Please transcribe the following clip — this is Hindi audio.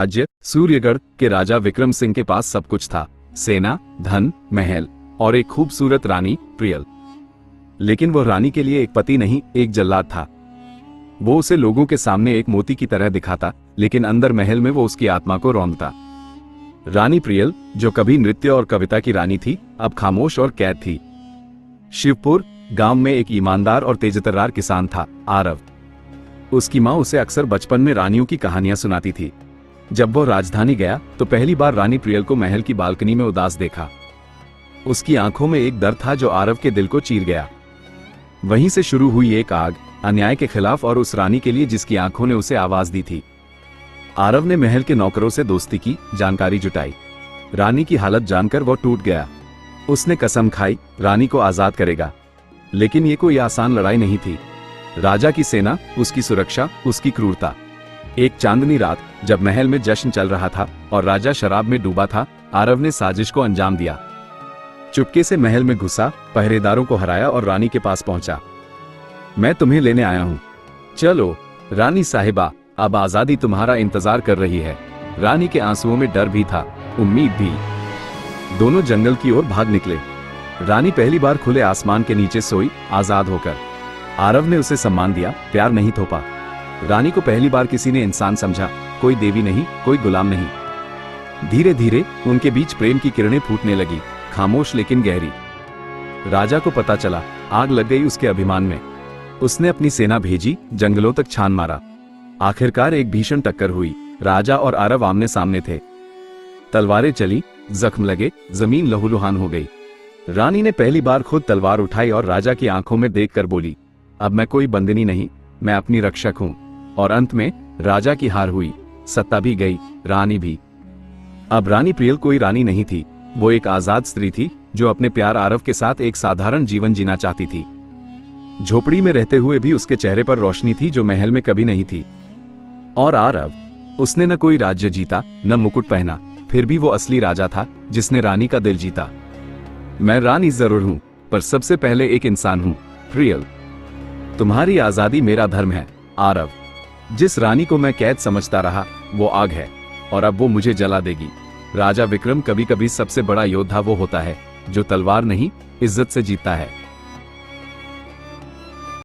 राज्य सूर्यगढ़ के राजा विक्रम सिंह के पास सब कुछ था, सेना, धन, महल और एक खूबसूरत रानी प्रियल। लेकिन वह रानी के लिए एक पति नहीं, एक जल्लाद था। वो उसे लोगों के सामने एक मोती की तरह दिखाता, लेकिन अंदर महल में वो उसकी आत्मा को रौंदता। रानी प्रियल, जो कभी नृत्य और कविता की रानी थी, अब खामोश और कैद थी। शिवपुर गांव में एक ईमानदार और तेजतर्रार किसान था, आरव। उसकी माँ उसे अक्सर बचपन में रानियों की कहानियां सुनाती थी। जब वो राजधानी गया तो पहली बार रानी प्रियल को महल की बालकनी में उदास देखा। उसकी आंखों में एक डर था जो आरव के दिल को चीर गया। वहीं से शुरू हुई एक आग, अन्याय के खिलाफ और उस रानी के लिए जिसकी आंखों ने उसे आवाज दी थी। आरव ने महल के नौकरों से दोस्ती की, जानकारी जुटाई। रानी की हालत जानकर वो टूट गया। उसने कसम खाई, रानी को आजाद करेगा। लेकिन ये कोई आसान लड़ाई नहीं थी। राजा की सेना, उसकी सुरक्षा, उसकी क्रूरता। एक चांदनी रात, जब महल में जश्न चल रहा था और राजा शराब में डूबा था, आरव ने साजिश को अंजाम दिया। चुपके से महल में घुसा, पहरेदारों को हराया और रानी के पास पहुंचा। मैं तुम्हें लेने आया हूं, चलो। रानी साहिबा, अब आजादी तुम्हारा इंतजार कर रही है। रानी के आंसुओं में डर भी था, उम्मीद भी। दोनों जंगल की ओर भाग निकले। रानी पहली बार खुले आसमान के नीचे सोई, आजाद होकर। आरव ने उसे सम्मान दिया, प्यार नहीं थोपा। रानी को पहली बार किसी ने इंसान समझा, कोई देवी नहीं, कोई गुलाम नहीं। धीरे धीरे उनके बीच प्रेम की किरणें फूटने लगी, खामोश लेकिन गहरी। राजा को पता चला, आग लग गई उसके अभिमान में। उसने अपनी सेना भेजी, जंगलों तक छान मारा। आखिरकार एक भीषण टक्कर हुई। राजा और आरव आमने सामने थे। तलवारें चली, जख्म लगे, जमीन लहूलुहान हो गई। रानी ने पहली बार खुद तलवार उठाई और राजा की आंखों में देखकर बोली, अब मैं कोई बंदिनी नहीं, मैं अपनी रक्षक हूं। और अंत में राजा की हार हुई, सत्ता भी गई, रानी भी। अब रानी प्रियल कोई रानी नहीं थी, वो एक आजाद स्त्री थी जो अपने प्यार आरव के साथ एक साधारण जीवन जीना चाहती थी। झोपड़ी में रहते हुए भी उसके चेहरे पर रोशनी थी जो महल में कभी नहीं थी। और आरव, उसने न कोई राज्य जीता, न मुकुट पहना, फिर भी वो असली राजा था जिसने रानी का दिल जीता। मैं रानी जरूर हूं, पर सबसे पहले एक इंसान हूं, प्रियल। तुम्हारी आजादी मेरा धर्म है, आरव। जिस रानी को मैं कैद समझता रहा, वो आग है, और अब वो मुझे जला देगी। राजा विक्रम, कभी कभी सबसे बड़ा योद्धा वो होता है जो तलवार नहीं, इज्जत से जीतता है।